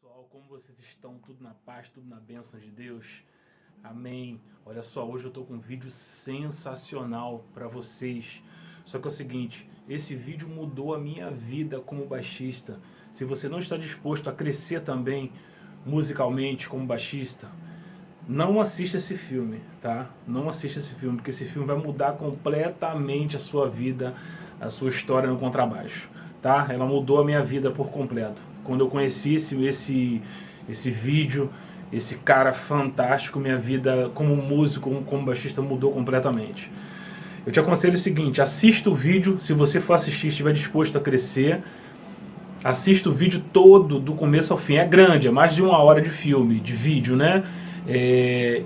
pessoal, como vocês estão? Tudo na paz, tudo na bênção de Deus? Amém. Olha só, hoje eu tô com um vídeo sensacional para vocês. Só que é o seguinte, esse vídeo mudou a minha vida como baixista. Se você não está disposto a crescer também musicalmente como baixista, não assista esse filme, tá? Não assista esse filme, porque esse filme vai mudar completamente a sua vida, a sua história no contrabaixo, tá? Ela mudou a minha vida por completo. Quando eu conheci esse vídeo, esse cara fantástico, minha vida como músico, como baixista mudou completamente. Eu te aconselho o seguinte, assista o vídeo, se você for assistir e estiver disposto a crescer, assista o vídeo todo, do começo ao fim. É grande, é mais de 1 hora de filme, de vídeo, né?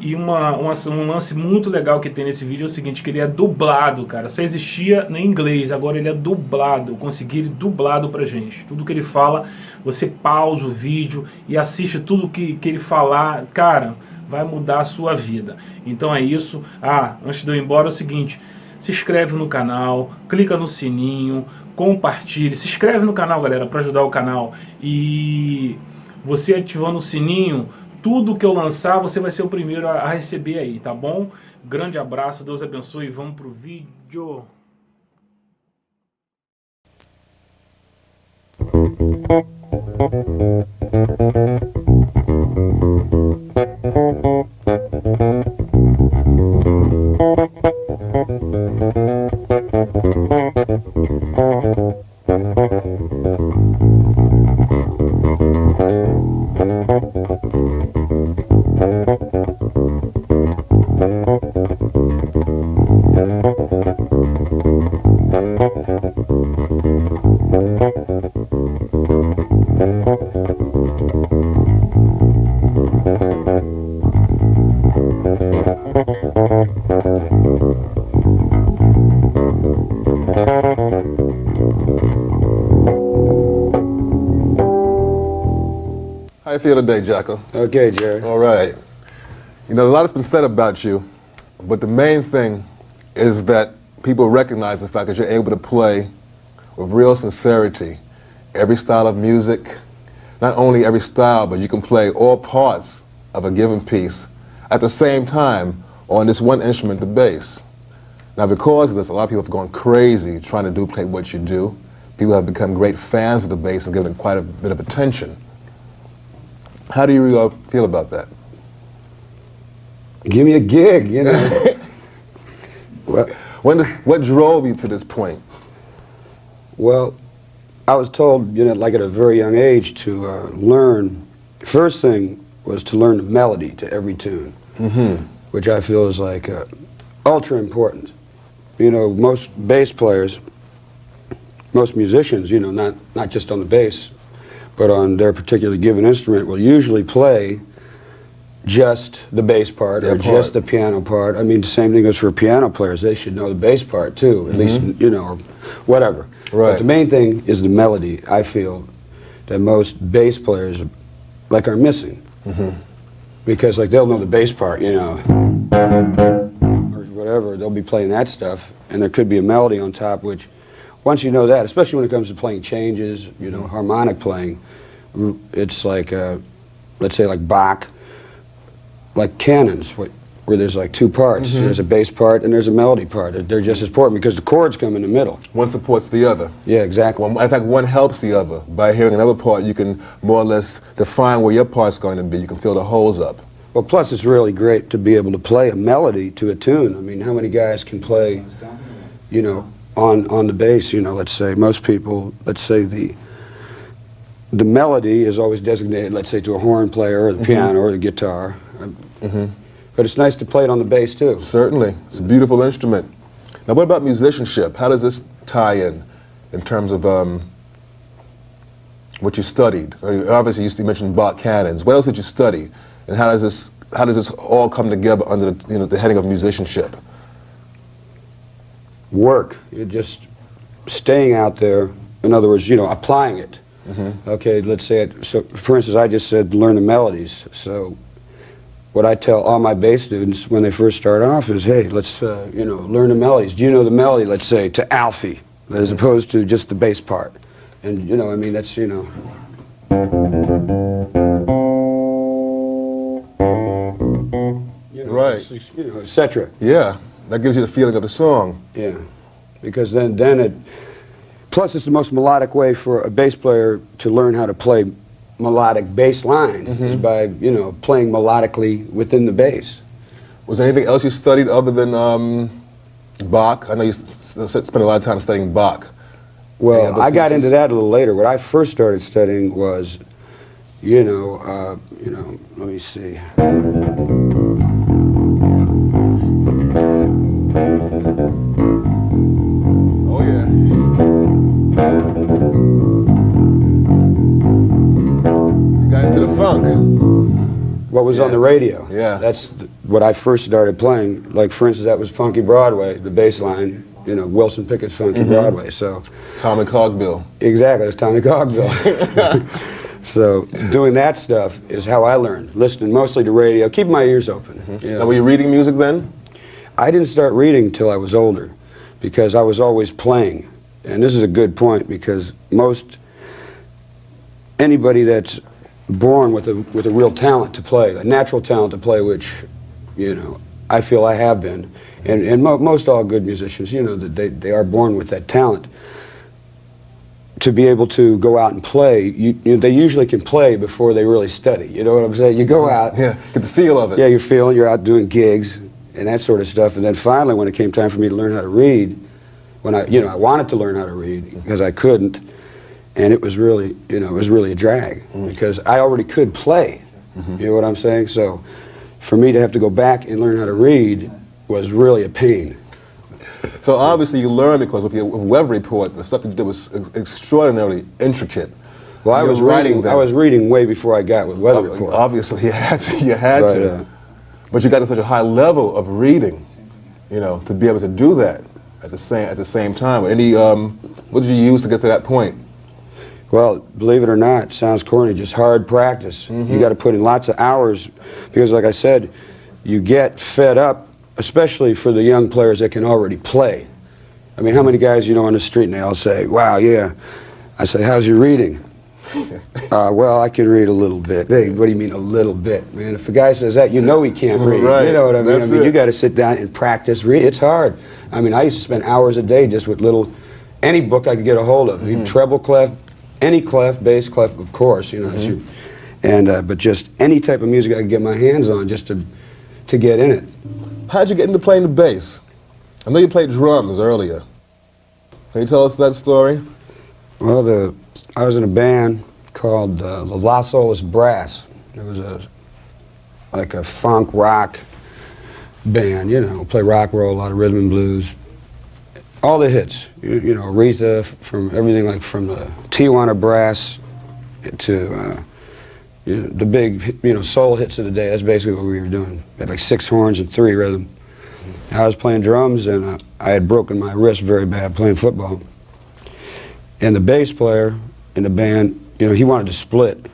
E um lance muito legal que tem nesse vídeo é o seguinte, que ele é dublado, cara. Só existia em inglês, agora ele é dublado. Eu consegui ele dublado pra gente. Tudo que ele fala, você pausa o vídeo e assiste tudo que ele falar. Cara, vai mudar a sua vida. Então é isso. Antes de eu ir embora é o seguinte, se inscreve no canal, clica no sininho, compartilhe. Se inscreve no canal, galera, pra ajudar o canal. E você ativando o sininho, tudo que eu lançar, você vai ser o primeiro a receber aí, tá bom? Grande abraço, Deus abençoe e vamos pro vídeo. How you feel today, Jaco? Okay, Jerry. All right. You know, a lot has been said about you, but the main thing is that people recognize the fact that you're able to play with real sincerity every style of music. Not only every style, but you can play all parts of a given piece at the same time on this one instrument, the bass. Now, because of this, a lot of people have gone crazy trying to duplicate what you do. People have become great fans of the bass and given it quite a bit of attention. How do you feel about that? Give me a gig, you know. Well, what drove you to this point? Well, I was told, you know, like at a very young age to learn. First thing was to learn the melody to every tune, which I feel is like ultra important. You know, most bass players, most musicians, you know, not just on the bass, but on their particular given instrument, will usually play just the bass part just the piano part. I mean, the same thing goes for piano players. They should know the bass part too, at least, you know, or whatever. Right. But the main thing is the melody, I feel, that most bass players like are missing. Because like they'll know the bass part, you know, or whatever, they'll be playing that stuff, and there could be a melody on top, which once you know that, especially when it comes to playing changes, you know, harmonic playing, it's like, let's say like Bach, like canons, where there's like 2 parts. There's a bass part and there's a melody part. They're just as important because the chords come in the middle. One supports the other. Yeah, exactly. Well, in fact, one helps the other. By hearing another part, you can more or less define where your part's going to be. You can fill the holes up. Well, plus it's really great to be able to play a melody to a tune. I mean, how many guys can play, you know, on the bass, you know, let's say most people, let's say the melody is always designated, let's say, to a horn player or the piano or the guitar. But it's nice to play it on the bass too. Certainly. It's a beautiful instrument. Now, what about musicianship? How does this tie in terms of what you studied? Obviously, you mentioned Bach canons. What else did you study? And how does this all come together under the heading of musicianship? Work. You're just staying out there. In other words, you know, applying it. Okay, let's say it. So, for instance, I just said learn the melodies. So, what I tell all my bass students when they first start off is, hey, let's you know, learn the melodies. Do you know the melody? Let's say to Alfie, as opposed to just the bass part. And you know, I mean, that's, you know. Right. You know, etc. Yeah, that gives you the feeling of the song. Yeah, because then it. Plus, it's the most melodic way for a bass player to learn how to play melodic bass lines is by playing melodically within the bass. Was there anything else you studied other than Bach? I know you spent a lot of time studying Bach. Well, I got into that a little later. What I first started studying was, let me see. Oh yeah. You got into the funk. What was on the radio. Yeah. That's what I first started playing. Like, for instance, that was Funky Broadway, the bass line, Wilson Pickett's Funky Broadway. So Tommy Cogbill. exactly, it's Tommy Cogbill. So doing that stuff is how I learned, listening mostly to radio, keeping my ears open. Now, were you reading music then? I didn't start reading until I was older because I was always playing. And this is a good point because anybody that's born with a real talent to play, a natural talent to play, which, I feel I have been, and most all good musicians, that they are born with that talent. To be able to go out and play, they usually can play before they really study. You know what I'm saying? You go out. Yeah, get the feel of it. Yeah, you're out doing gigs and that sort of stuff. And then finally, when it came time for me to learn how to read, when I wanted to learn how to read because I couldn't, and it was really, a drag because I already could play. You know what I'm saying? So for me to have to go back and learn how to read was really a pain. So obviously you learned because with your web report, the stuff that you did was extraordinarily intricate. Well, I was reading way before I got with weather report. Obviously you had to. But you got to such a high level of reading, to be able to do that at the same time. What did you use to get to that point? Well, believe it or not, it sounds corny, just hard practice. You got to put in lots of hours because, like I said, you get fed up, especially for the young players that can already play. I mean, how many guys on the street and they all say, wow, yeah. I say, how's your reading? Well, I can read a little bit. Hey, what do you mean a little bit? Man, if a guy says that, he can't read. Right. You know what I mean? That's you got to sit down and practice read. It's hard. I mean, I used to spend hours a day just with any book I could get a hold of. Treble clef, any clef, bass clef, of course, but just any type of music I could get my hands on just to get in it. How'd you get into playing the bass? I know you played drums earlier. Can you tell us that story? Well, I was in a band called the Los Olas Brass. It was like a funk rock band, play rock and roll, a lot of rhythm and blues. All the hits, Aretha, from everything like from the Tijuana Brass to the big, soul hits of the day. That's basically what we were doing. We had like 6 horns and 3 rhythm. I was playing drums and I had broken my wrist very bad playing football. And the bass player in the band, he wanted to split.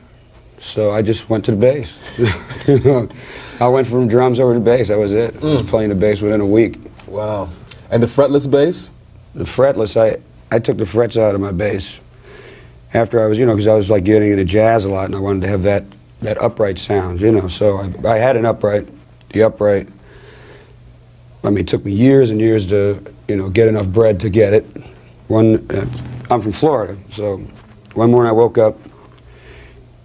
So I just went to the bass. I went from drums over to bass, that was it. I was playing the bass within a week. Wow. And the fretless bass? The fretless, I took the frets out of my bass after I was, because I was like getting into jazz a lot and I wanted to have that upright sound, So I had an upright, the upright. I mean, it took me years and years to, get enough bread to get it. I'm from Florida, so one morning I woke up,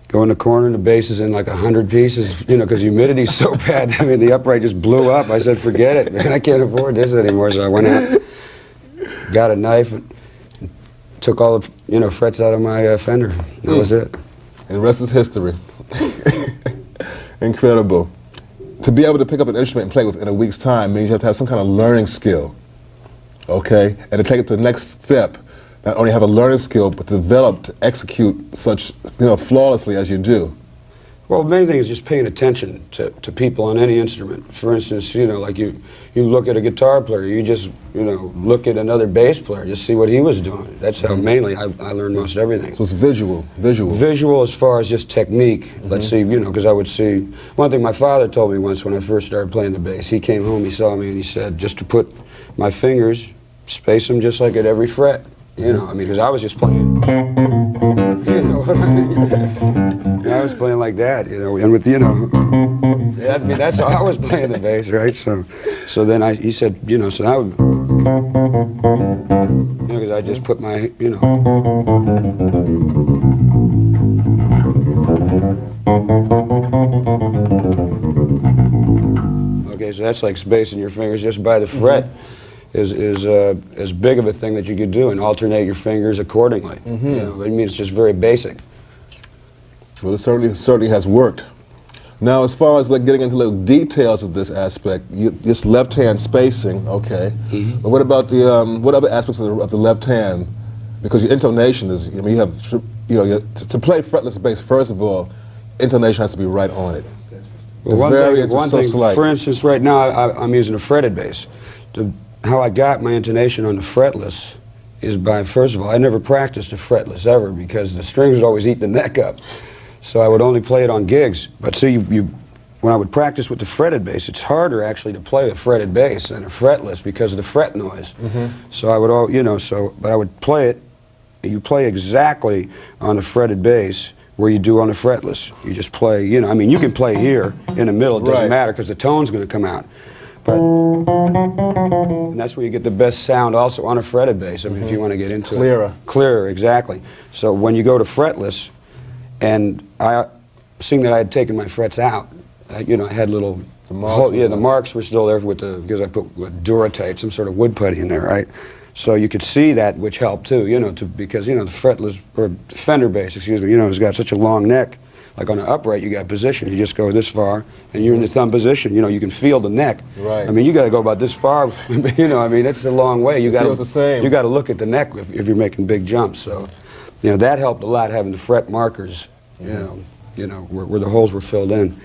go in the corner and the bass is in like 100 pieces, because humidity's so bad. I mean, the upright just blew up. I said, forget it, man, I can't afford this anymore. So I went out, got a knife, and took all the, frets out of my fender. That was it. And the rest is history. Incredible. To be able to pick up an instrument and play with in a week's time means you have to have some kind of learning skill, okay? And to take it to the next step, not only have a learning skill, but develop to execute such, flawlessly as you do. Well, the main thing is just paying attention to people on any instrument. For instance, like you look at a guitar player, you just, look at another bass player, just see what he was doing. That's how mainly I learned most everything. So it's visual. Visual as far as just technique. Let's see, because I would see, one thing my father told me once when I first started playing the bass, he came home, he saw me and he said, just to put my fingers, space them just like at every fret. Because I was just playing. You know what I mean? I was playing like that, you know, and with, you know, I mean, that's how I was playing the bass, right? So then he said, you know, so I would, you know, because I just put my, you know. Okay, so that's like spacing your fingers just by the fret is as big of a thing that you could do, and alternate your fingers accordingly. You know, I mean, it's just very basic. Well, it certainly has worked. Now, as far as like getting into little details of this aspect, this left-hand spacing, okay. But what about the what other aspects of the left hand? Because your intonation is, I mean, you have, you know, to play fretless bass. First of all, intonation has to be right on it. Well, one thing, for instance, right now I'm using a fretted bass. How I got my intonation on the fretless is by, first of all, I never practiced a fretless ever because the strings would always eat the neck up. So I would only play it on gigs. But see, when I would practice with the fretted bass, it's harder actually to play a fretted bass than a fretless because of the fret noise. So I would, you know, but I would play it. You play exactly on the fretted bass where you do on the fretless. You just play, you know, I mean, you can play here in the middle, it doesn't matter because the tone's going to come out. But, and that's where you get the best sound also on a fretted bass, I mean, if you want to get into it. Clearer, exactly. So when you go to fretless, and seeing that I had taken my frets out, you know, I had little, the marks were still there because I put Duratite, some sort of wood putty in there, right? So you could see that, which helped too, you know, because, you know, the fretless, or Fender bass, excuse me, you know, it's got such a long neck. Like on an upright, you got position. You just go this far, and you're in the thumb position. You know, you can feel the neck. Right. I mean, you got to go about this far. You know, I mean, it's a long way. You got to look at the neck if you're making big jumps. So, you know, that helped a lot having the fret markers. You know, where the holes were filled in,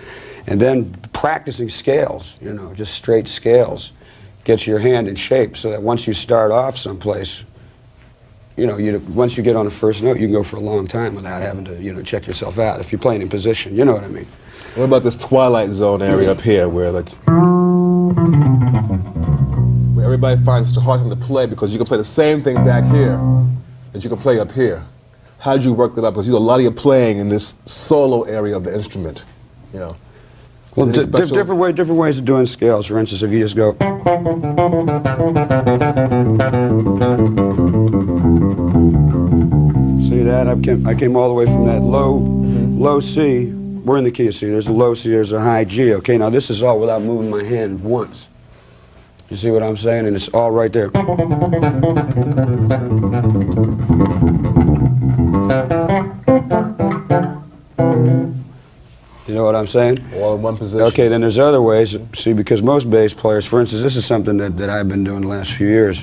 and then practicing scales. You know, just straight scales gets your hand in shape, so that once you start off someplace, you know, once you get on the first note, you can go for a long time without having to, you know, check yourself out if you're playing in position. You know what I mean? What about this twilight zone area up here, where like where everybody finds it hard to play because you can play the same thing back here that you can play up here? How did you work that up? Because you know, a lot of you playing in this solo area of the instrument, you know. Well, different ways of doing scales. For instance, if you just go. See that? I came all the way from that low C. We're in the key of C. There's a low C, there's a high G. Okay, now this is all without moving my hand once. You see what I'm saying? And it's all right there. You know what I'm saying? All in one position. Okay, then there's other ways. See, because most bass players, for instance, this is something that I've been doing the last few years.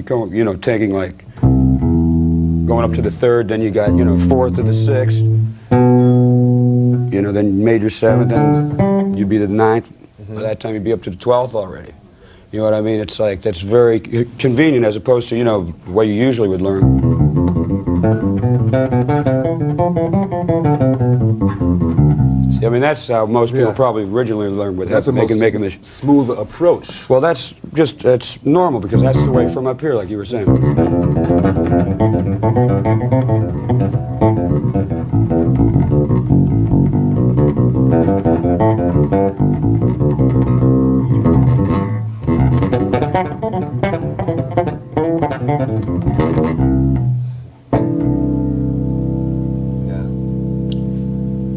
So you know, taking like, going up to the third, then you got, you know, fourth to the sixth, you know, then major seventh, then you'd be to the ninth. By that time you'd be up to the 12th already. You know what I mean? It's like, that's very convenient as opposed to, you know, what you usually would learn. See, I mean, that's how most people probably originally learned with that's making a smoother approach. Well, that's normal because that's the way from up here, like you were saying.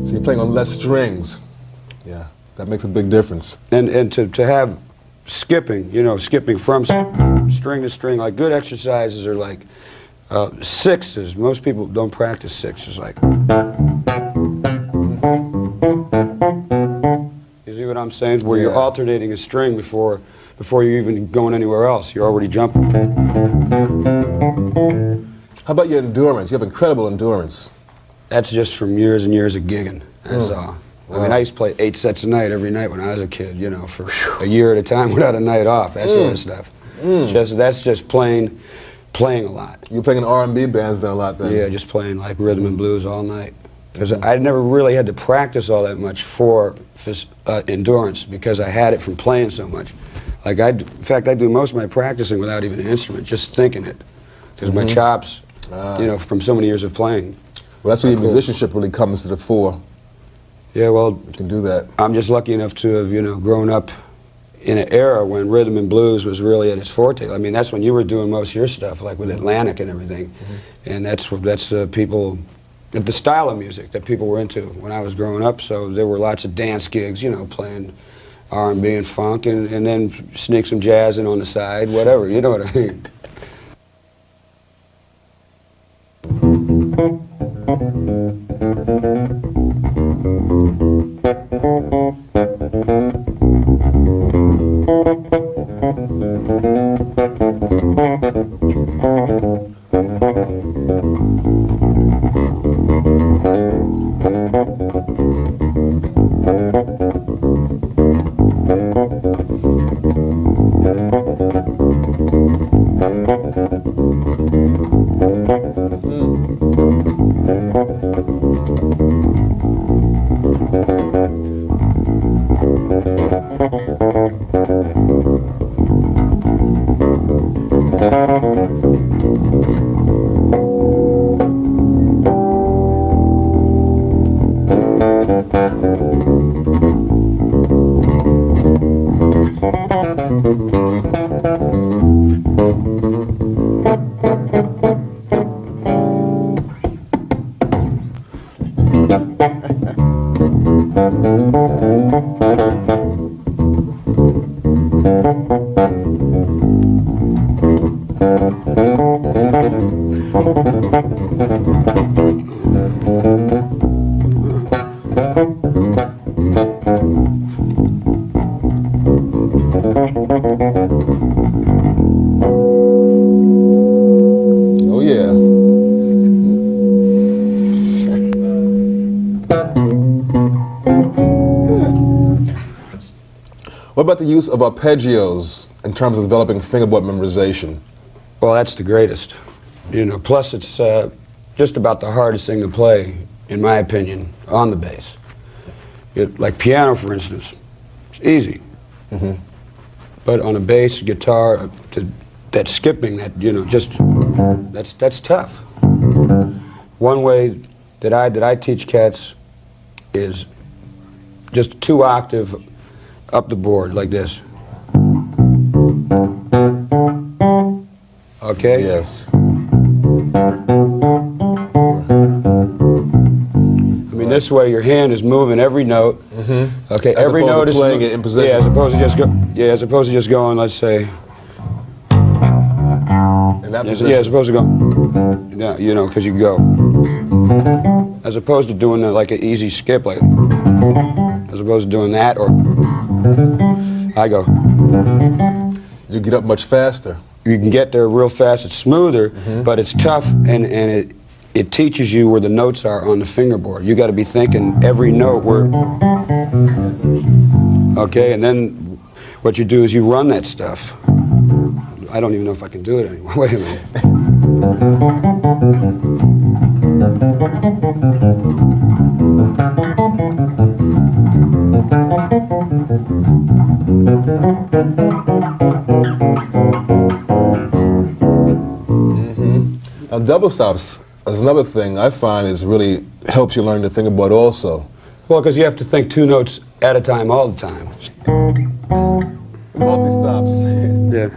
So you're playing on less strings. Yeah, that makes a big difference. And to have skipping, you know, skipping from string to string, like good exercises are like sixes. Most people don't practice sixes. Like, you see what I'm saying? Where you're alternating a string before you're even going anywhere else. You're already jumping. How about your endurance? You have incredible endurance. That's just from years and years of gigging. That's all. I mean, I used to play 8 sets a night every night when I was a kid, you know, for a year at a time without a night off, that sort of stuff. That's just playing a lot. You were playing in R&B bands then a lot then? Yeah, just playing like rhythm and blues all night. Because I never really had to practice all that much for endurance because I had it from playing so much. Like in fact, I do most of my practicing without even an instrument, just thinking it. Because my chops you know, from so many years of playing. Well, that's where your musicianship really comes to the fore. Yeah, well, You can do that. I'm just lucky enough to have, you know, grown up in an era when rhythm and blues was really at its forte. I mean, that's when you were doing most of your stuff, like with Atlantic and everything. And that's the people, the style of music that people were into when I was growing up. So there were lots of dance gigs, you know, playing R&B and funk, and then sneak some jazz in on the side, whatever, you know what I mean. Oh, yeah. What about the use of arpeggios in terms of developing fingerboard memorization? Well, that's the greatest. You know, plus it's just about the hardest thing to play, in my opinion, on the bass. Like piano, for instance, it's easy. But on a bass, guitar, that skipping, that, you know, just, that's tough. One way that I teach cats is just 2-octave up the board, like this. Okay? Yes. I mean, this way your hand is moving every note. Okay, As every opposed note to is playing it in position. Yeah, as opposed to just as opposed to just going, let's say. In that position. Yeah, as opposed to go. Yeah, you know, because you go. As opposed to doing like an easy skip, like. As opposed to doing that, or I go. You get up much faster. You can get there real fast. It's smoother, but it's tough, and it teaches you where the notes are on the fingerboard. You got to be thinking every note where. Okay, and then what you do is you run that stuff. I don't even know if I can do it anymore. Wait a minute. Now, double stops is another thing I find is really helps you learn the fingerboard also. Well, because you have to think 2 notes at a time all the time. Multi-stops. Yeah.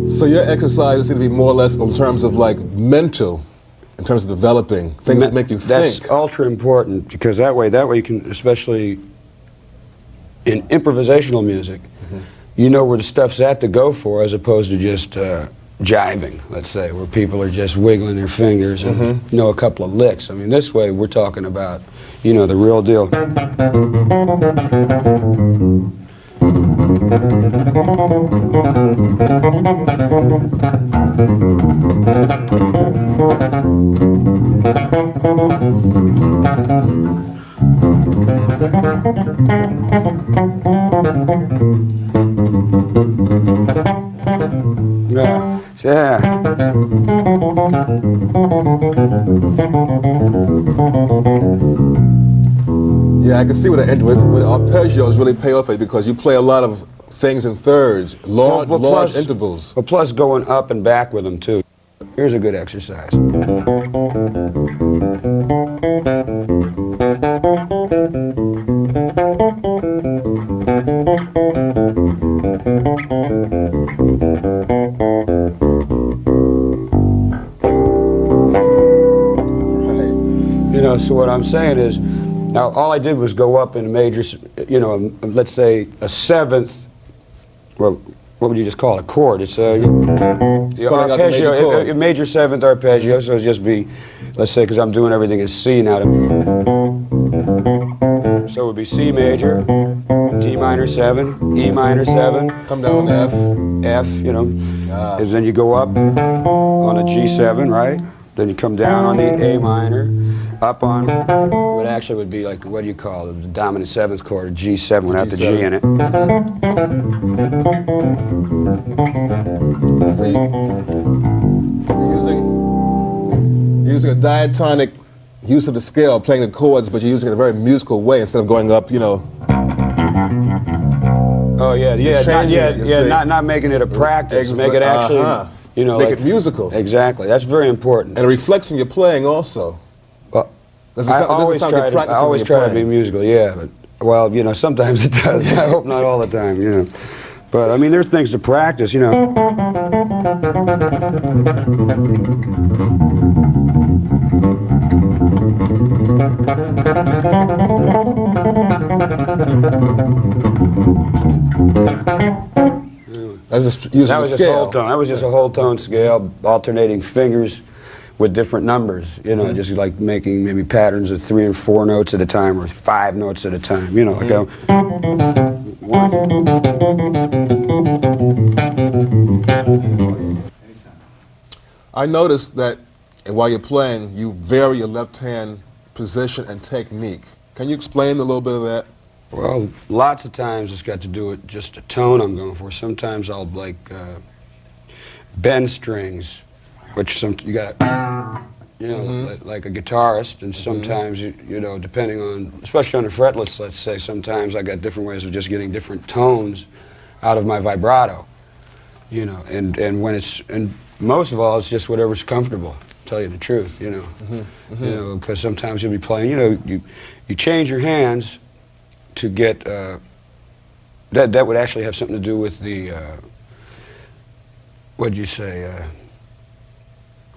So your exercise is going to be more or less in terms of like mental, in terms of developing things that make you That's think. ultra important, because that way you can, especially in improvisational music, you know where the stuff's at to go for, as opposed to just jiving, let's say, where people are just wiggling their fingers and know a couple of licks. I mean, this way we're talking about, you know, the real deal. Yeah. Yeah. Yeah, I can see with arpeggios really pay off it because you play a lot of things in thirds, large intervals. But plus going up and back with them too. Here's a good exercise. You know, so what I'm saying is, now all I did was go up in a major, you know, let's say a seventh, well, what would you just call it, a chord? It's a arpeggio, a major seventh arpeggio, so it'd just be, let's say, because I'm doing everything in C now. So it would be C major, D minor 7, E minor 7. Come down F. F, you know, and then you go up on a G7, right? Then you come down on the A minor, up on what actually would be like, what do you call it, the dominant seventh chord, a G7 without the G in it. So you're using a diatonic use of the scale, playing the chords, but you're using it in a very musical way instead of going up, you know. Oh yeah, not making it a practice, make it actually, you know, make like, it musical. Exactly, that's very important. And it reflects in your playing also. Well, I always try to be musical, yeah, but, well, you know, sometimes it does. I hope not all the time, you know. But, I mean, there's things to practice, you know. That was just using the scale. That was just a whole tone scale, alternating fingers with different numbers, you know, just like making maybe patterns of 3 and 4 notes at a time or 5 notes at a time, you know, like a 1. I noticed that while you're playing, you vary your left hand position and technique. Can you explain a little bit of that? Well, lots of times it's got to do with just a tone I'm going for. Sometimes I'll like bend strings, which you got, you know, like a guitarist, and sometimes you know, depending on, especially on the fretlets, let's say, sometimes I got different ways of just getting different tones out of my vibrato, you know, and when it's, and most of all, it's just whatever's comfortable. Tell you the truth, you know, you know, because sometimes you'll be playing, you know, you change your hands to get, that would actually have something to do with the, what'd you say,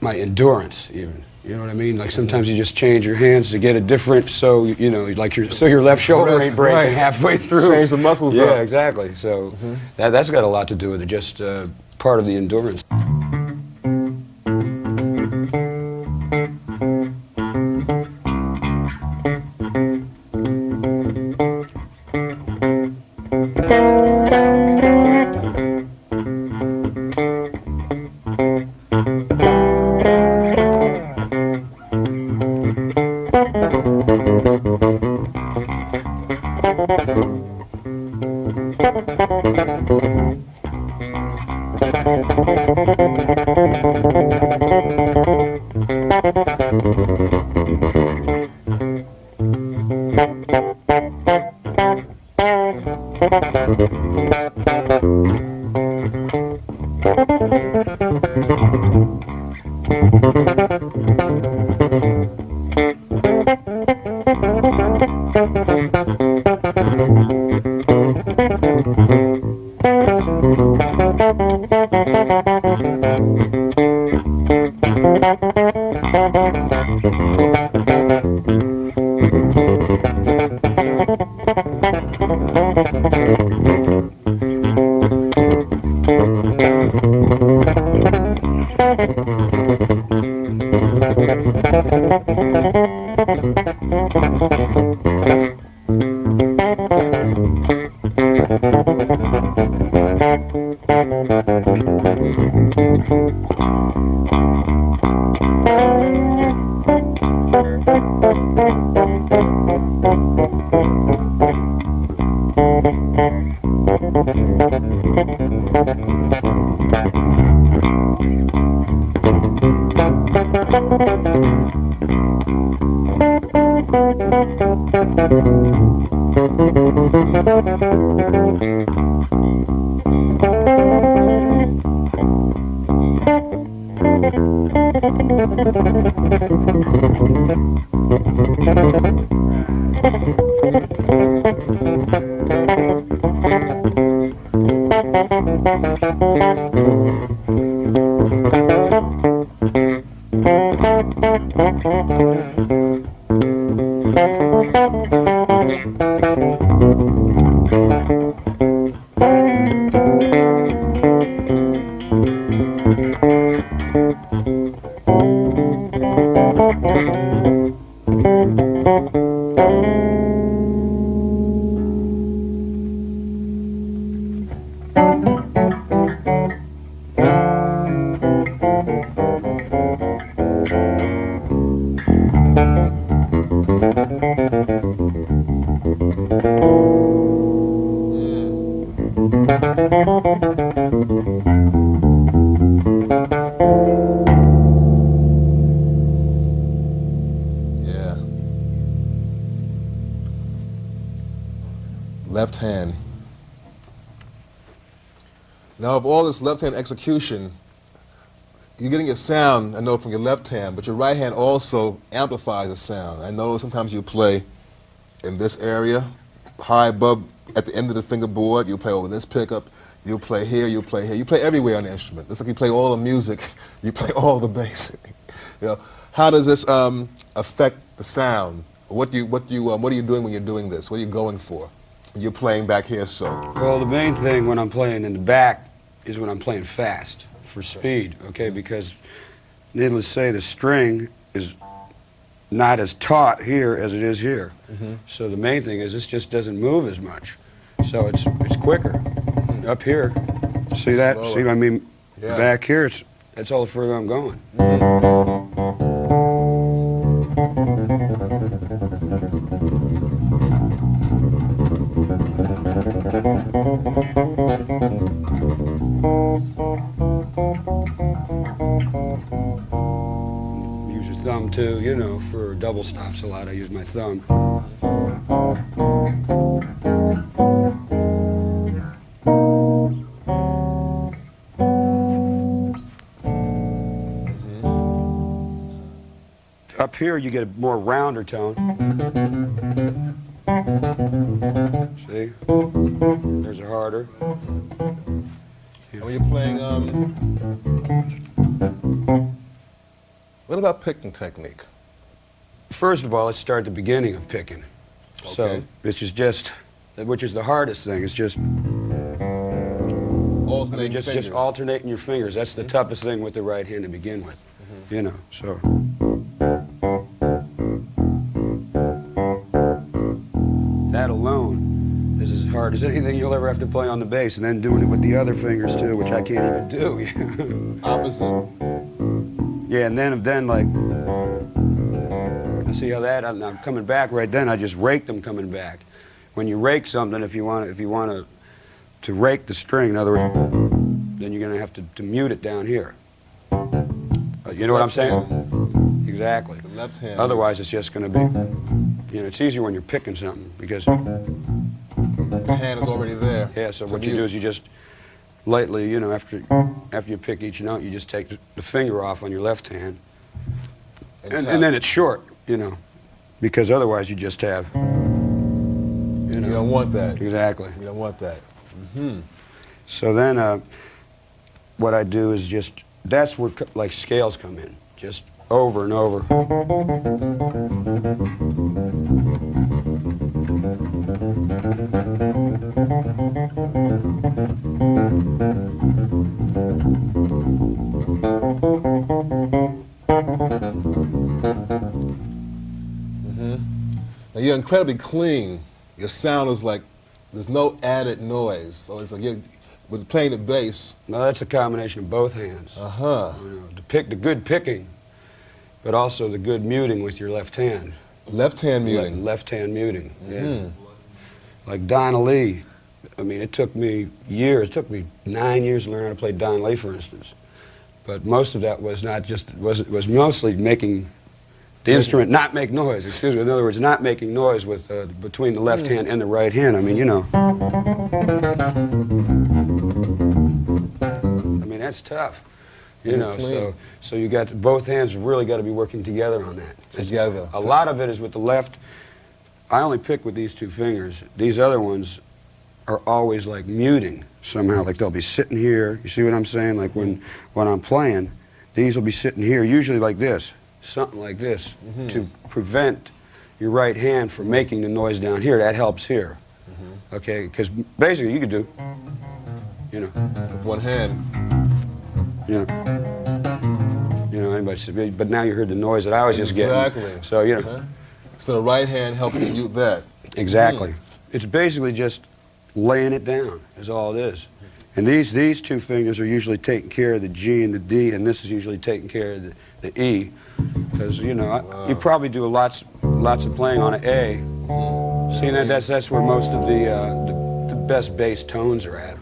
my endurance even, you know what I mean? Like sometimes you just change your hands to get it different, so, you know, like so your left shoulder ain't breaking halfway through. Change the muscles up. Yeah, exactly, so that's got a lot to do with it, just part of the endurance. Left hand. Now, of all this left hand execution, you're getting a sound, I know, from your left hand, but your right hand also amplifies the sound. I know sometimes you play in this area, high above, at the end of the fingerboard, you play over this pickup, you play here, you play here, you play everywhere on the instrument. It's like you play all the music, you play all the bass. You know, how does this affect the sound? What are you doing when you're doing this? What are you going for? You're playing back here, so. Well, the main thing when I'm playing in the back is when I'm playing fast for speed, okay? Because, needless to say, the string is not as taut here as it is here. So the main thing is this just doesn't move as much. So it's quicker. Up here, see that? Slower. See what I mean? Yeah. Back here, that's all the further I'm going. Use your thumb too, you know, for double stops a lot. I use my thumb. Up here, you get a more rounder tone. See? There's a harder. And when you're playing, what about picking technique? First of all, let's start at the beginning of picking. Okay. So, which is the hardest thing. It's just, just alternating your fingers. That's the toughest thing with the right hand to begin with. You know, so. That alone is as hard as anything you'll ever have to play on the bass, and then doing it with the other fingers too, which I can't even do. Opposite. Yeah, and then like, see how that, I'm coming back right then, I just rake them coming back. When you rake something, if you want to rake the string, in other words, then you're going to have to mute it down here. You know what I'm saying? Exactly. The left hand. Otherwise, it's just going to be, you know, it's easier when you're picking something because the hand is already there. yeah. So what you do is you just lightly, you know, after you pick each note, you just take the finger off on your left hand, and then it's short, you know, because otherwise you just have. You don't want that. Exactly. You don't want that. So then, what I do is just, that's where like scales come in, just over and over. Now you're incredibly clean. Your sound is like, there's no added noise. So it's like you're, with playing the bass. Now that's a combination of both hands. You know, the good picking, but also the good muting with your left hand. Left hand muting. Left hand muting. Yeah. Like Donna Lee. I mean, it took me years. It took me 9 years to learn how to play Donna Lee, for instance. But most of that was not just, was mostly making the instrument not make noise, excuse me. In other words, not making noise with, between the left hand and the right hand. I mean, you know. I mean, that's tough. You know, so you got, both hands really got to be working together on that. Together. A lot of it is with the left. I only pick with these two fingers. These other ones are always like muting somehow, like they'll be sitting here. You see what I'm saying? Like when I'm playing, these will be sitting here, usually like this, something like this, to prevent your right hand from making the noise down here. That helps here. Okay, because basically you could do, you know. With one hand. You know, anybody said, but now you heard the noise that I was just getting. Exactly. So, you know. So the right hand helps you mute that. Exactly. It's basically just laying it down is all it is. And these two fingers are usually taking care of the G and the D, and this is usually taking care of the E. Because, you know, you probably do lots of playing on an A. See, that's where most of the best bass tones are at.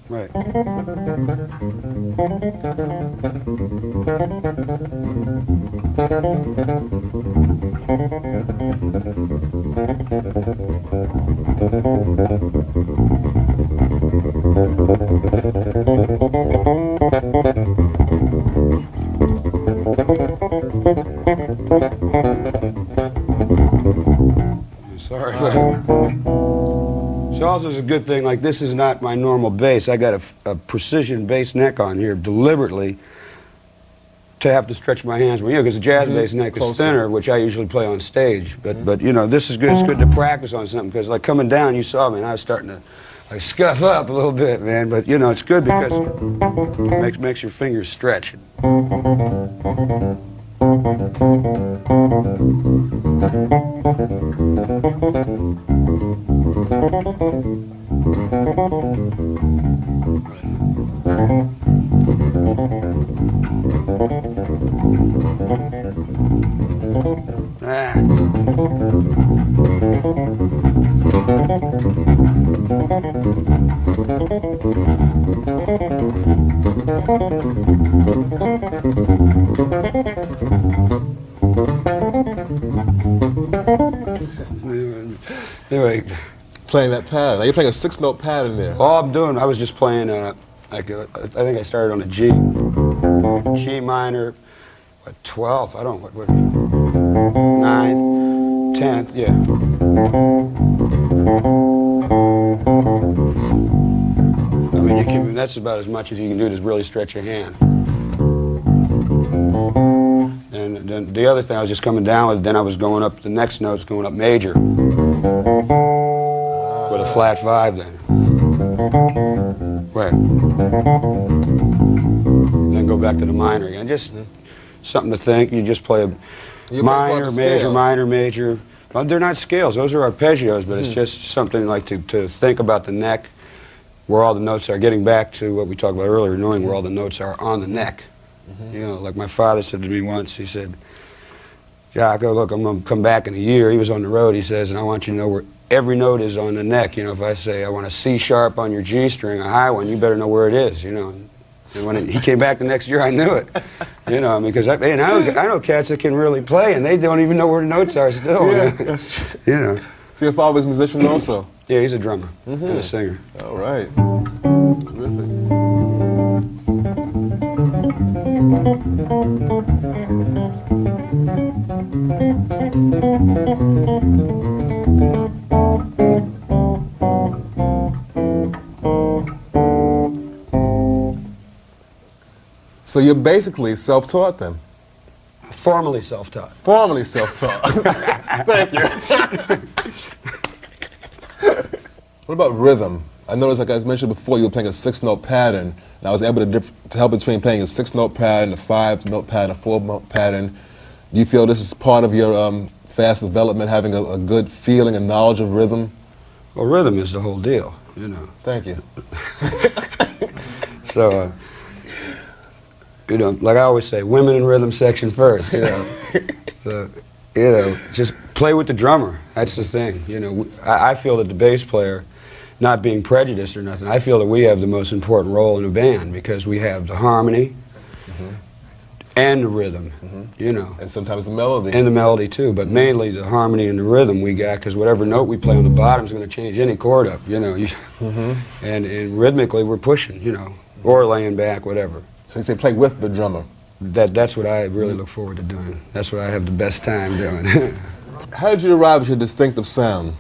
Right. Sorry. So also is a good thing, like this is not my normal bass. I got a precision bass neck on here deliberately to have to stretch my hands. Well, you know, because the jazz bass neck is thinner, which I usually play on stage. But you know, this is good. It's good to practice on something because like coming down, you saw me, and I was starting to like scuff up a little bit, man. But you know, it's good because it makes your fingers stretch. Anyway, Playing that pattern. Now you're playing a 6-note pattern there. all I'm doing, I was just playing, I think I started on a G. G minor, what, 12th? I don't know, what 9th, 10th, yeah. I mean, that's about as much as you can do to really stretch your hand. And then the other thing, I was just coming down with, then I was going up, the next note's going up major. With a flat 5 then. Right. Then go back to the minor again. Just something to think. You just play a minor, major, minor, major. Well, they're not scales. Those are arpeggios, but it's just something like to think about the neck, where all the notes are. Getting back to what we talked about earlier, knowing where all the notes are on the neck. You know, like my father said to me once, he said, Jaco, look, I'm going to come back in a year. He was on the road, he says, and I want you to know where every note is on the neck. You know, if I say I want a C sharp on your G string, a high one, you better know where it is, you know. And when he came back the next year, I knew it. You know, because I know cats that can really play, and they don't even know where the notes are still. Yeah. You know. So your father's a musician also? Yeah, he's a drummer and a singer. All right. Terrific. So you're basically self-taught then? Formally self-taught. Formally self-taught. Thank you. What about rhythm? I noticed, like I mentioned before, you were playing a 6-note pattern, and I was able to tell between playing a 6-note pattern, a 5-note pattern, a 4-note pattern. Do you feel this is part of your fast development, having a good feeling and knowledge of rhythm? Well, rhythm is the whole deal, you know. Thank you. So, you know, like I always say, women in rhythm section first, you know. So, you know, just play with the drummer. That's the thing, you know. I feel that the bass player not being prejudiced or nothing, I feel that we have the most important role in a band because we have the harmony and the rhythm, you know. And sometimes the melody. And the melody too, but mainly the harmony and the rhythm we got, because whatever note we play on the bottom is going to change any chord up, you know. And rhythmically we're pushing, you know, or laying back, whatever. So you say play with the drummer. That's what I really look forward to doing. That's what I have the best time doing. How did you arrive at your distinctive sound?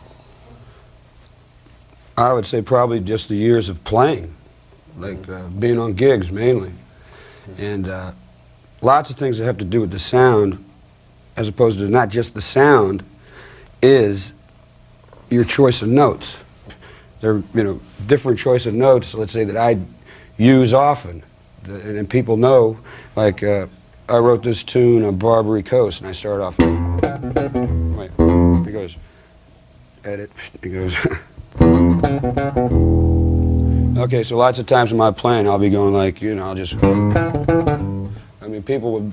I would say probably just the years of playing, like being on gigs mainly. And lots of things that have to do with the sound, as opposed to not just the sound, is your choice of notes. There are, you know, different choice of notes, let's say, that I use often. And people know, like, I wrote this tune on Barbary Coast, and I start off, wait, it goes, edit, it goes. Okay, so lots of times when I'm playing, I'll be going like, you know, I'll just, I mean, people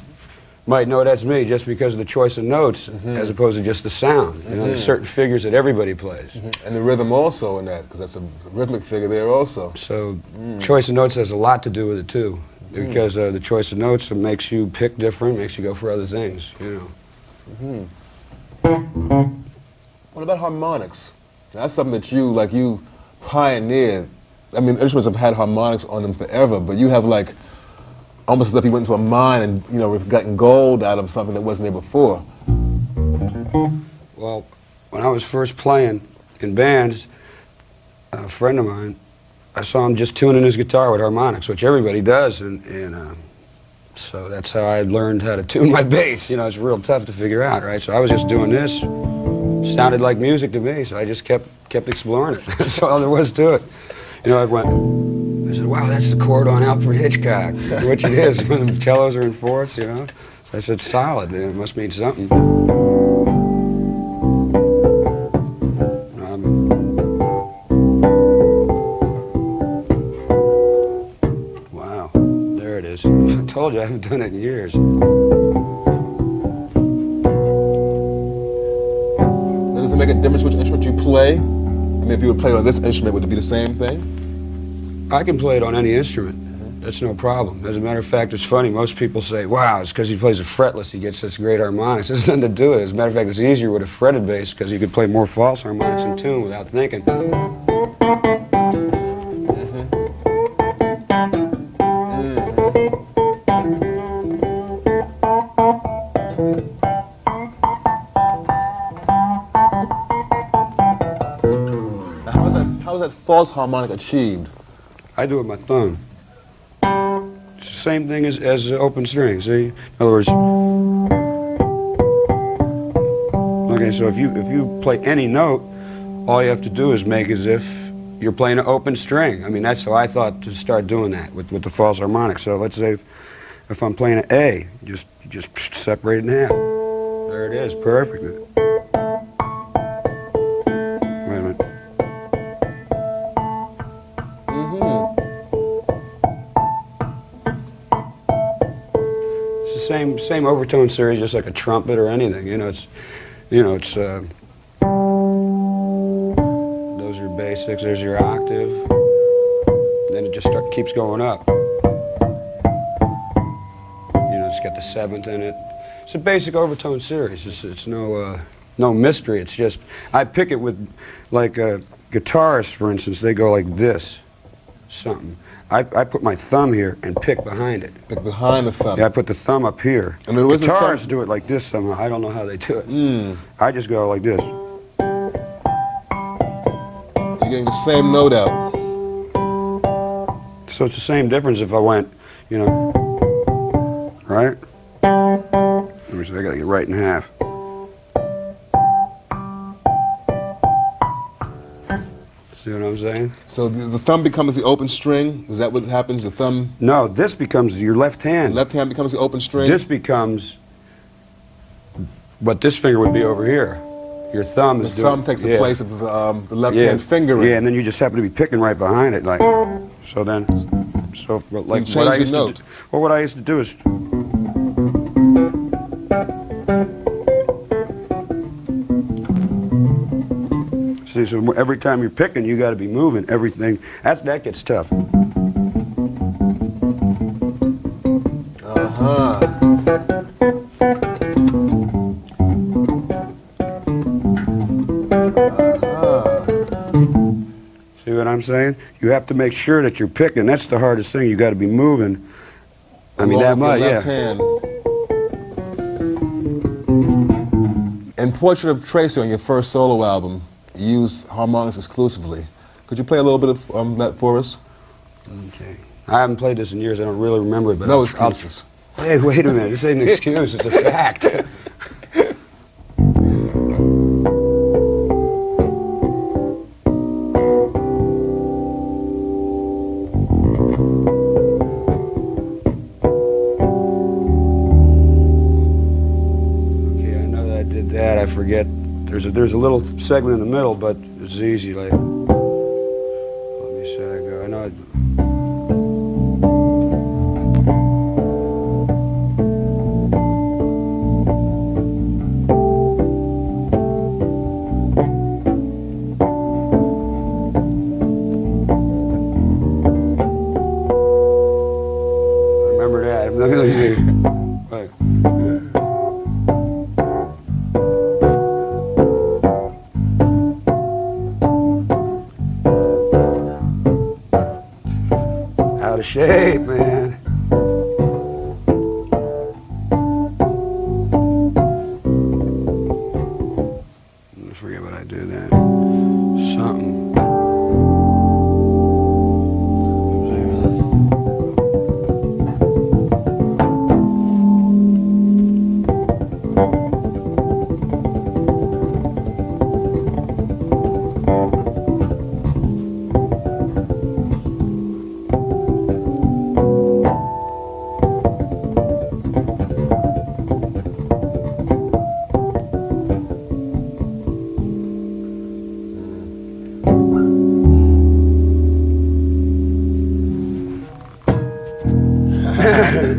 might know that's me just because of the choice of notes as opposed to just the sound. You know, there's certain figures that everybody plays. And the rhythm also in that, because that's a rhythmic figure there also. So choice of notes has a lot to do with it too, because the choice of notes makes you pick different, makes you go for other things, you know. What about harmonics? That's something that you pioneered. I mean, instruments have had harmonics on them forever, but you have like, almost as if you went into a mine and, you know, gotten gold out of something that wasn't there before. Well, when I was first playing in bands, a friend of mine, I saw him just tuning his guitar with harmonics, which everybody does, and so that's how I learned how to tune my bass. You know, it's real tough to figure out, right? So I was just doing this. Sounded like music to me, so I just kept exploring it. That's all there was to it. You know, I said, wow, that's the chord on Alfred Hitchcock, which it is when the cellos are in fourths, you know. So I said, solid, man, it must mean something. Wow, there it is. I told you I haven't done it in years. Does it make a difference which instrument you play? I mean, if you would play it on this instrument, would it be the same thing? I can play it on any instrument. That's no problem. As a matter of fact, it's funny. Most people say, wow, it's because he plays a fretless, he gets such great harmonics. There's nothing to do with it. As a matter of fact, it's easier with a fretted bass because you could play more false harmonics in tune without thinking. How is that false harmonic achieved? I do it with my thumb. It's the same thing as the open string, see? In other words, okay, so if you play any note, all you have to do is make as if you're playing an open string. I mean, that's how I thought to start doing that with the false harmonic. So let's say if I'm playing an A, just separate it in half. There it is, perfect. Wait a minute. Same overtone series, just like a trumpet or anything. Those are basics. There's your octave. Then it just keeps going up. It's got the seventh in it. It's a basic overtone series. It's no mystery. It's just I pick it with, like guitarists, for instance. They go like this, something. I put my thumb here and pick behind it. Pick behind the thumb? Yeah, I put the thumb up here. And there was guitarists do it like this somehow. I don't know how they do it. I just go like this. You're getting the same note out. So it's the same difference if I went, right? Let me see, I gotta get right in half. See what I'm saying? So the thumb becomes the open string? Is that what happens? The thumb? No, this becomes your left hand. The left hand becomes the open string? This becomes what this finger would be over here. Your thumb is doing. The thumb takes the place of the left hand finger. Yeah, and then you just happen to be picking right behind it, like. So then, like you change the note. What I used to do is. See, See, so every time you're picking, you got to be moving everything. That gets tough. See what I'm saying? You have to make sure that you're picking. That's the hardest thing. You got to be moving. I mean, that much, yeah. Hand. In Portrait of Tracy on your first solo album, you used harmonics exclusively. Could you play a little bit of that for us? Okay. I haven't played this in years. I don't really remember it. But No excuses. Hey, wait a minute. This ain't an excuse. It's a fact. I forget. There's a little segment in the middle, but it's easy. Like, let me see. I go. I know. I remember that. Let me see. Wait. Out of shape, man. I forget what I do then. Something.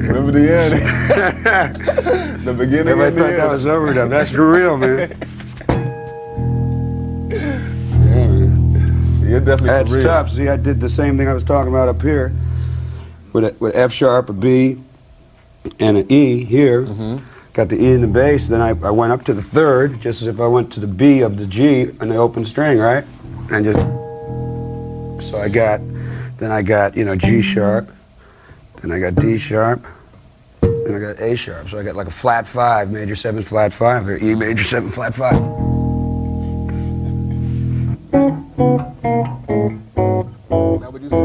Remember the end? The beginning Everybody and the thought end. that was overdone. That's for real, man. Yeah, man. You're definitely That's for real. tough. See, I did the same thing I was talking about up here with F sharp, a B, and an E here. Got the E in the bass, then I went up to the third, just as if I went to the B of the G in the open string, right? And just, so then I got, you know, G sharp, then I got D sharp, then I got A sharp. So I got like a flat 5, major 7 flat 5, or E major 7 flat 5. Now would you say?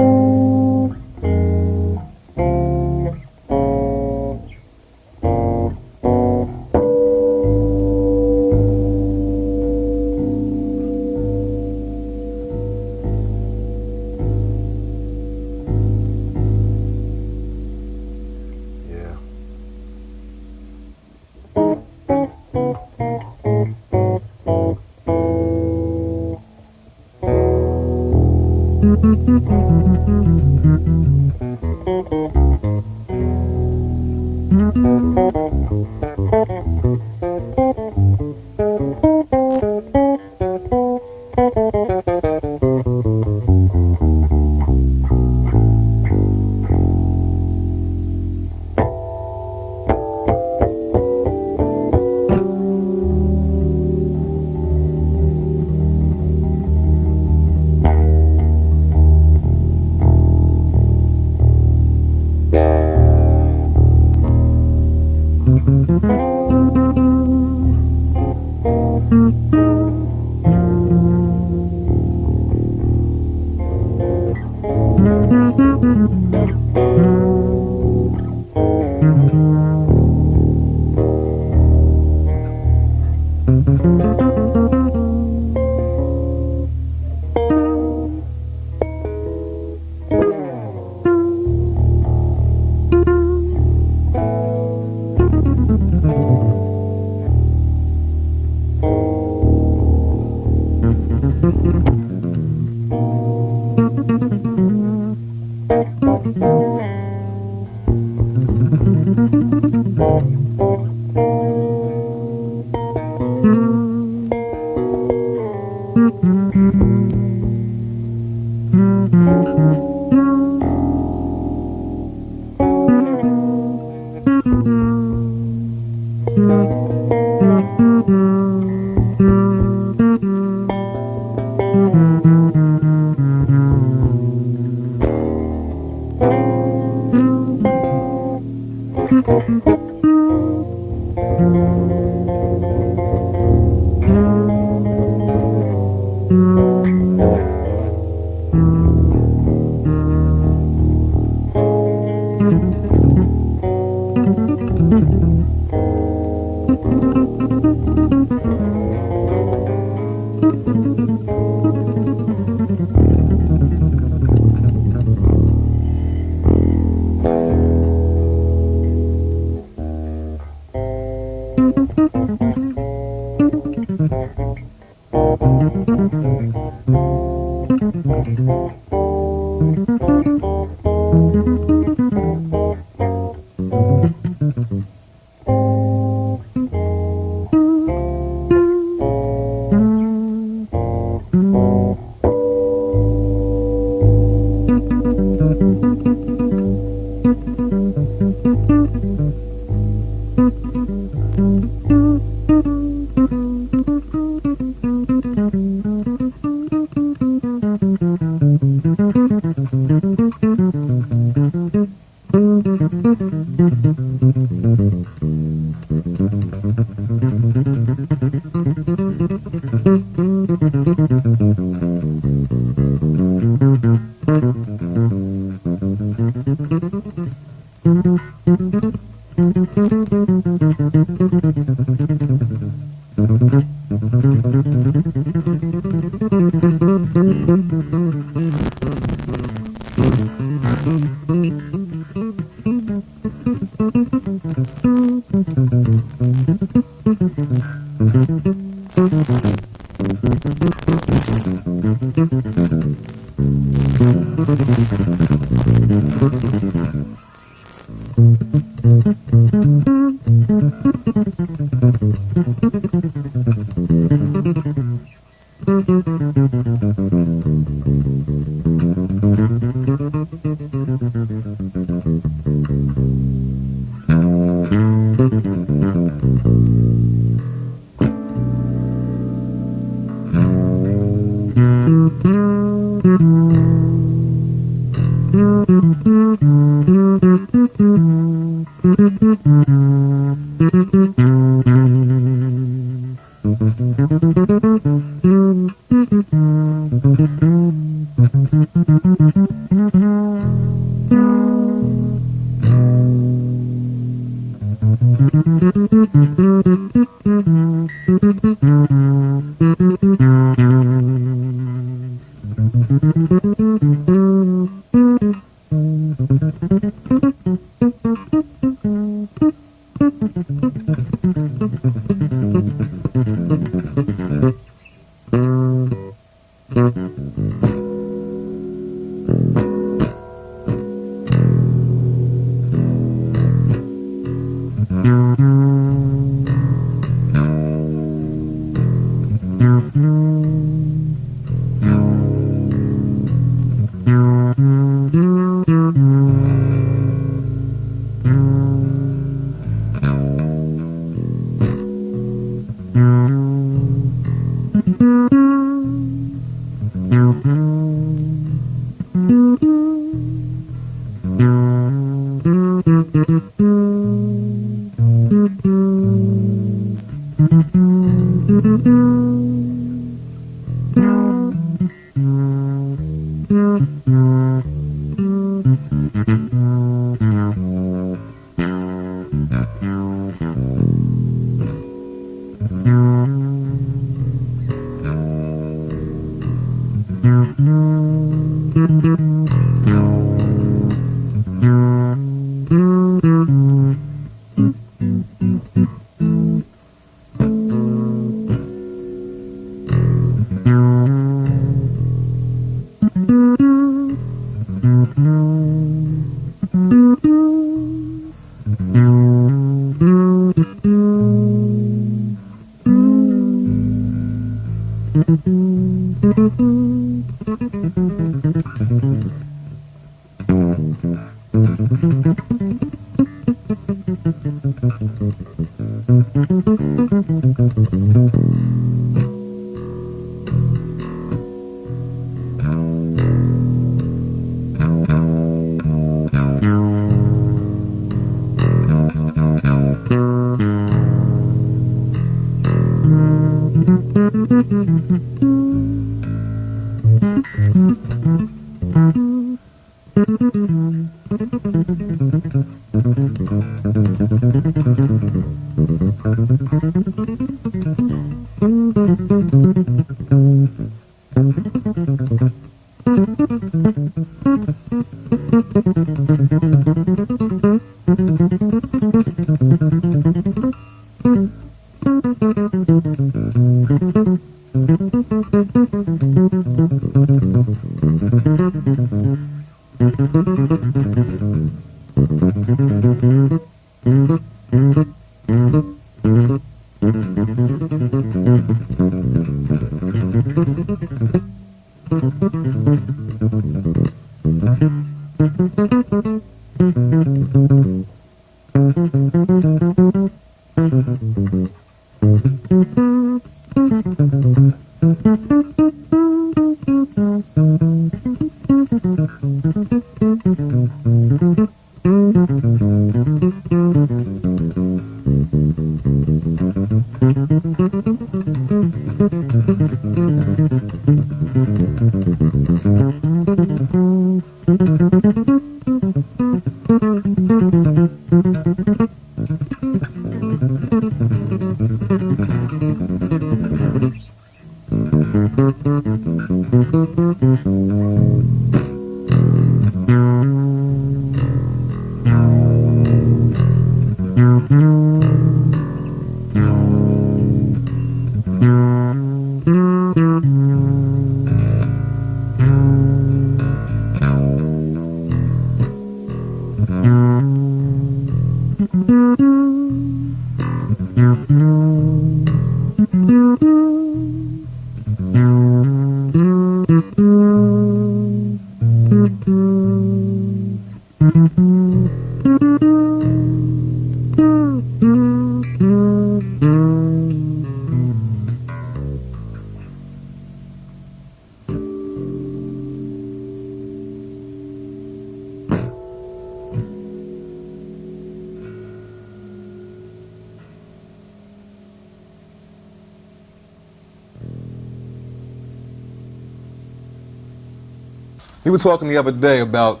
We were talking the other day about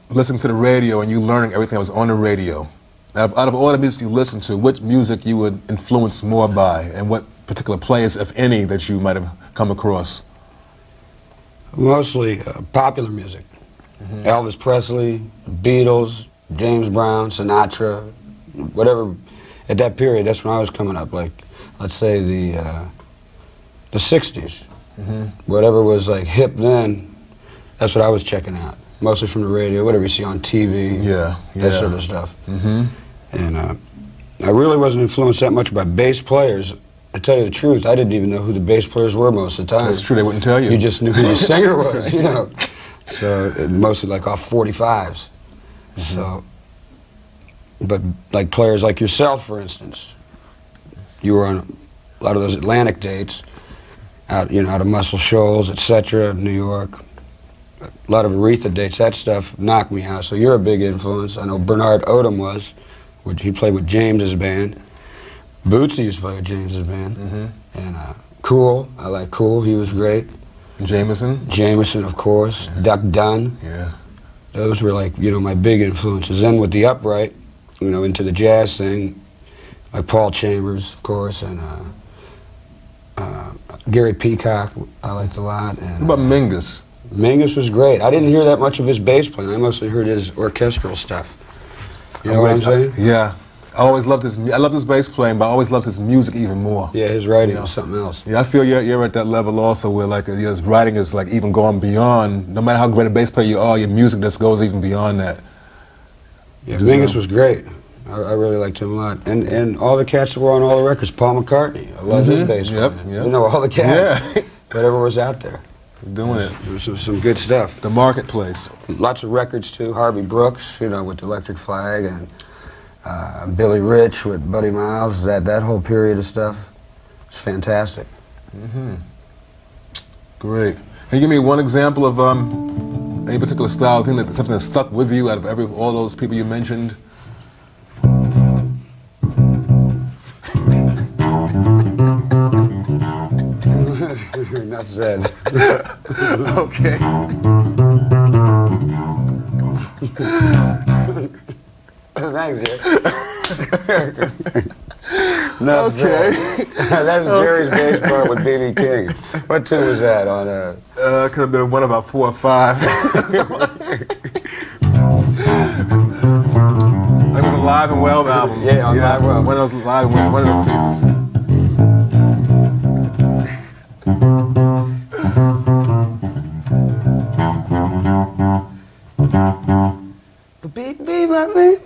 listening to the radio and you learning everything that was on the radio. Out of all the music you listen to, which music you would influence more by, and what particular players, if any, that you might have come across? Mostly popular music. Elvis Presley, Beatles, James Brown, Sinatra, whatever. At that period, that's when I was coming up, like, let's say the 60s. Whatever was like hip then, that's what I was checking out. Mostly from the radio, whatever you see on TV, that sort of stuff. And I really wasn't influenced that much by bass players. To tell you the truth, I didn't even know who the bass players were most of the time. That's true, they wouldn't tell you. You just knew who the singer was, you know. So mostly like off 45s. So, but like players like yourself, for instance, you were on a lot of those Atlantic dates, out out of Muscle Shoals, etc., New York. A lot of Aretha dates, that stuff knocked me out. So you're a big influence. I know Bernard Odom was. He played with James's band. Bootsy used to play with James's band. And Cool, I like Cool, he was great. Jameson? Jameson, of course. Duck Dunn. Yeah. Those were like, you know, my big influences. Then with the upright, you know, into the jazz thing, like Paul Chambers, of course, and Gary Peacock, I liked a lot. And, What about Mingus? Mingus was great. I didn't hear that much of his bass playing. I mostly heard his orchestral stuff. You know what I'm saying? Yeah. I always loved his bass playing, but I always loved his music even more. Yeah, his writing was something else. Yeah, I feel you're at that level also where like his writing is like even going beyond, no matter how great a bass player you are, your music just goes even beyond that. Yeah, Mingus was great. I really liked him a lot. And all the cats that were on all the records, Paul McCartney, I love his bass playing. You know, all the cats, whatever was out there. Doing it. There was some good stuff. The Marketplace. Lots of records too, Harvey Brooks, you know, with the Electric Flag, and Billy Rich with Buddy Miles, that whole period of stuff. It's fantastic. Great. Can you give me one example of any particular style, something that stuck with you out of all those people you mentioned? Enough said. Okay. Thanks, Jerry. Enough said. That was Jerry's bass part with B.B. King. What tune was that on? Could have been one about 4 or 5. It was a Live and Well album. Yeah, on Live and Well. One of those Live and Well, one of those pieces.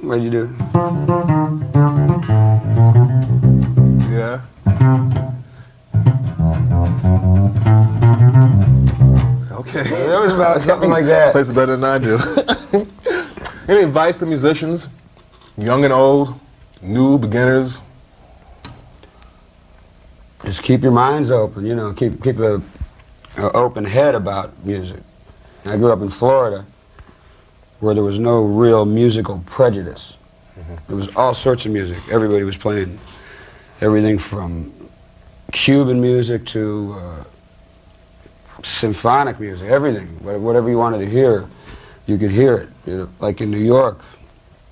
What'd you do? Yeah. Okay. It was about something like that. Plays it better than I do. Any advice to musicians, young and old, new, beginners? Just keep your minds open, you know, keep a open head about music. I grew up in Florida, where there was no real musical prejudice. There was all sorts of music. Everybody was playing everything from Cuban music to symphonic music, everything. Whatever you wanted to hear, you could hear it. You know, like in New York.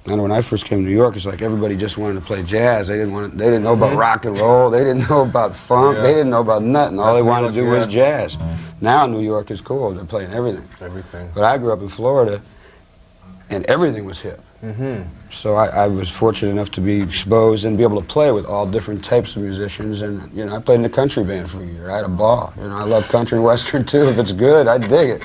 I know when I first came to New York, it's like everybody just wanted to play jazz. They didn't know about rock and roll. They didn't know about funk. They didn't know about nothing. All they wanted to do was jazz. Now New York is cool. They're playing everything. Everything. But I grew up in Florida, and everything was hip. So I was fortunate enough to be exposed and be able to play with all different types of musicians. And you know, I played in a country band for a year. I had a ball. You know, I love country and western too. If it's good, I dig it.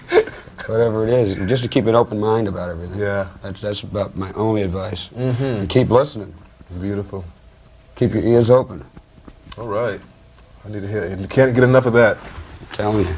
Whatever it is, just to keep an open mind about everything. Yeah. That's about my only advice. And keep listening. Beautiful. Keep your ears open. All right. I need to hear it. You can't get enough of that. I'm telling you.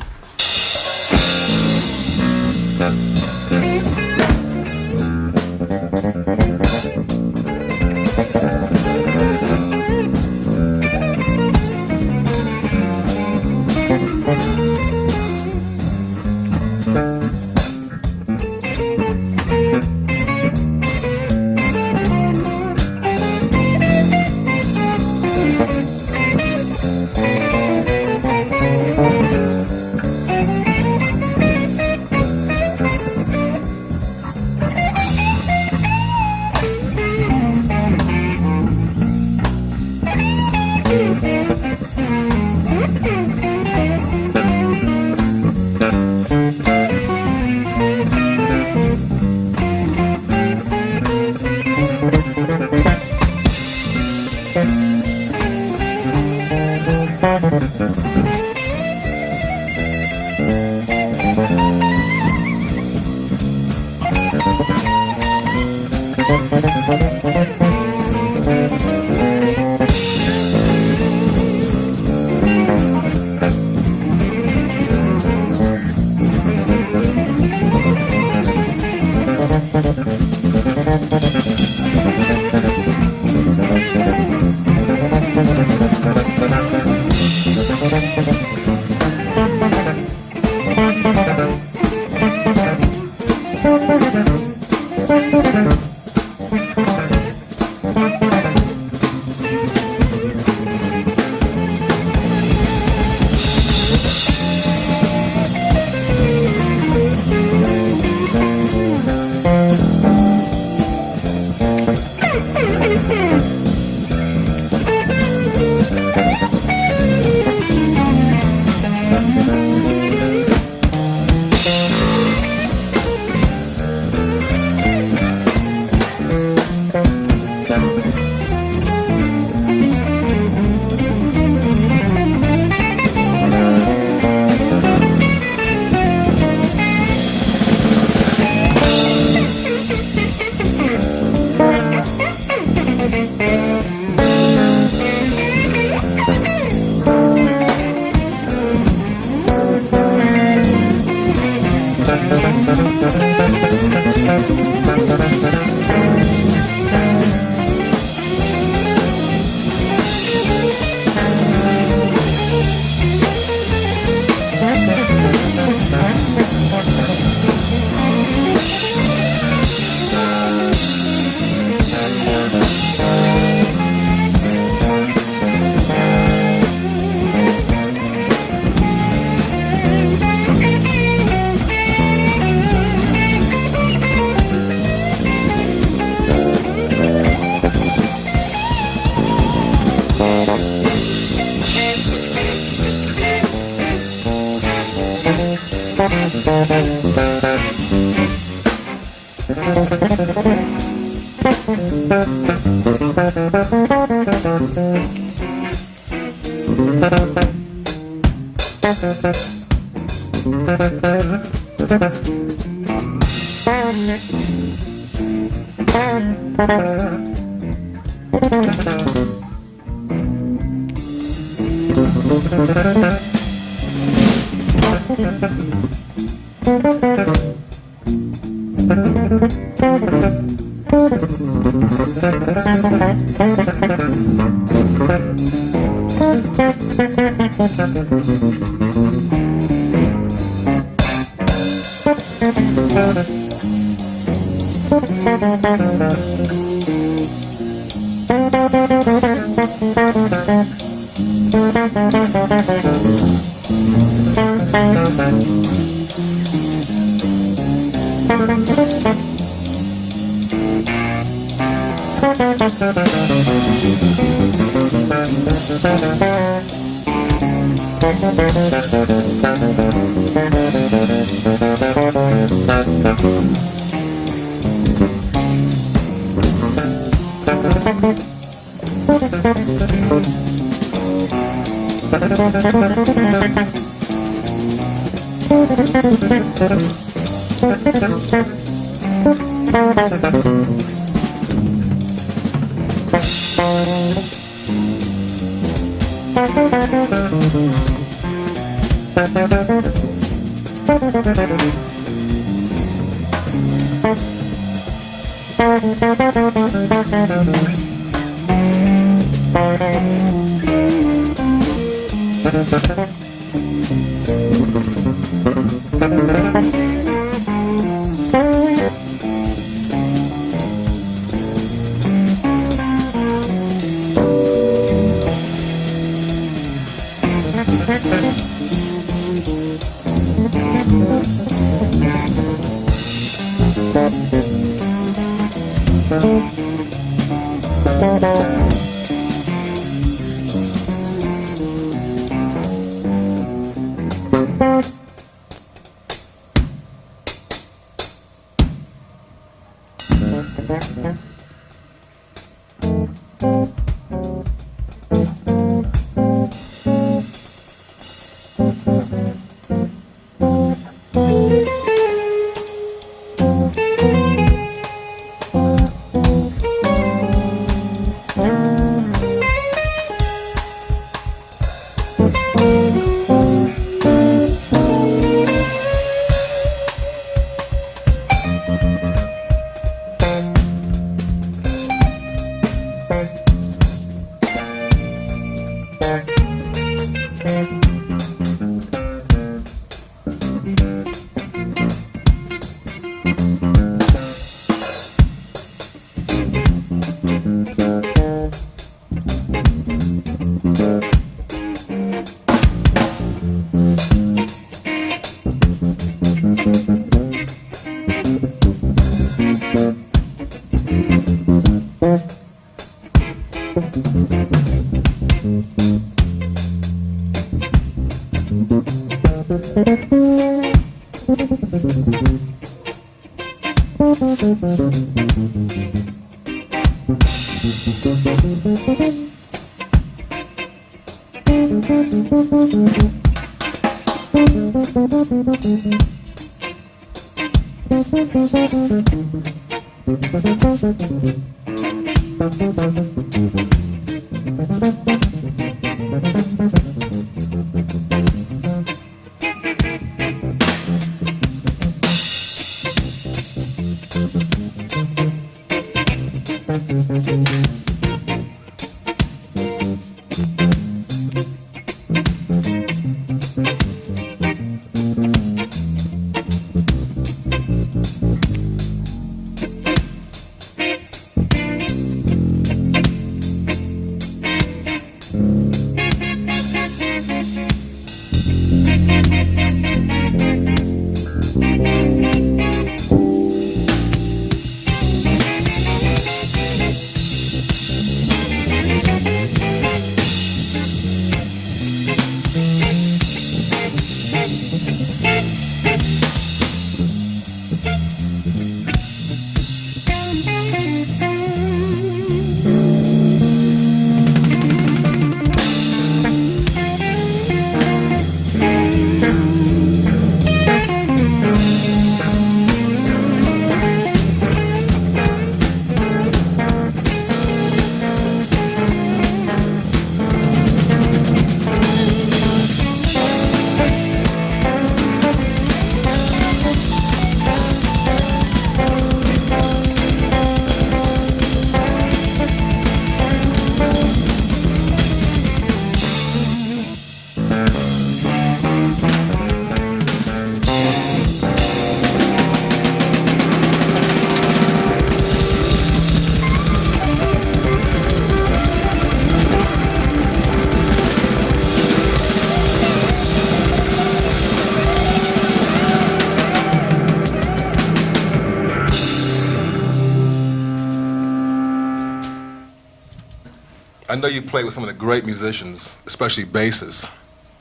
I know you play with some of the great musicians, especially bassists.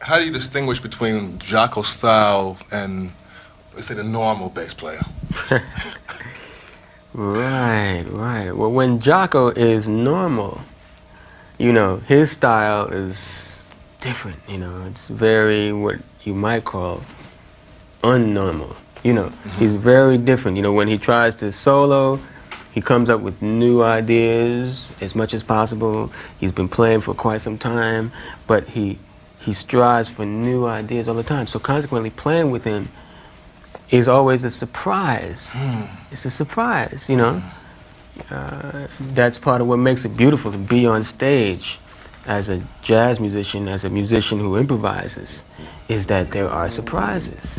How do you distinguish between Jaco style and, let's say, the normal bass player? Right. Well, when Jaco is normal, you know, his style is different, you know. It's very, what you might call, unnormal. You know, he's very different. You know, when he tries to solo, he comes up with new ideas as much as possible. He's been playing for quite some time, but he strives for new ideas all the time. So consequently, playing with him is always a surprise. It's a surprise, you know. That's part of what makes it beautiful to be on stage as a jazz musician, as a musician who improvises, is that there are surprises.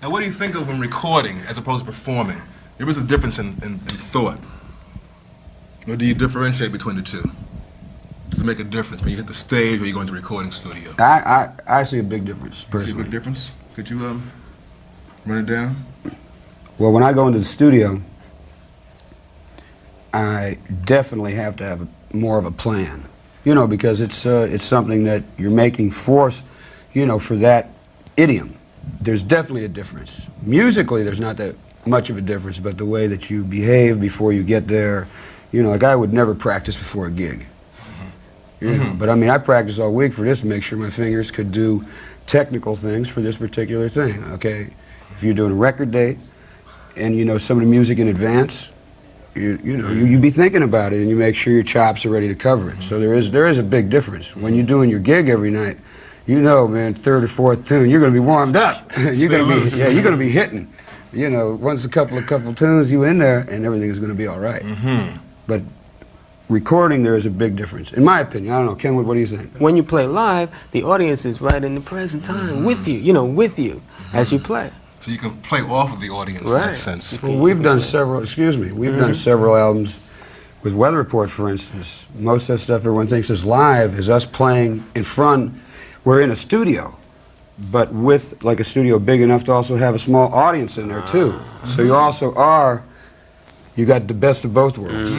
Now, what do you think of when recording as opposed to performing? There is a difference in thought. Or do you differentiate between the two? Does it make a difference when you hit the stage or you go into the recording studio? I see a big difference, personally. You see a big difference? Could you run it down? Well, when I go into the studio, I definitely have to have more of a plan, you know, because it's something that you're making force, you know, for that idiom. There's definitely a difference. Musically, there's not that much of a difference, but the way that you behave before you get there, you know, like I would never practice before a gig. You know, but I mean, I practiced all week for this to make sure my fingers could do technical things for this particular thing, okay? If you're doing a record date and you know some of the music in advance, you be thinking about it and you make sure your chops are ready to cover it. So there is a big difference. When you're doing your gig every night, you know, man, third or fourth tune, you're going to be warmed up. You're going to be hitting. You know, once a couple tunes you in there and everything is going to be all right. But recording, there is a big difference, in my opinion. I don't know, Kenwood, what do you think? When you play live, the audience is right in the present time with you, you know, with you as you play. So you can play off of the audience in that sense. Well, we've done several, we've done several albums with Weather Report, for instance, most of that stuff everyone thinks is live is us playing in front. We're in a studio, but with like a studio big enough to also have a small audience in there too. So you also are, you got the best of both worlds.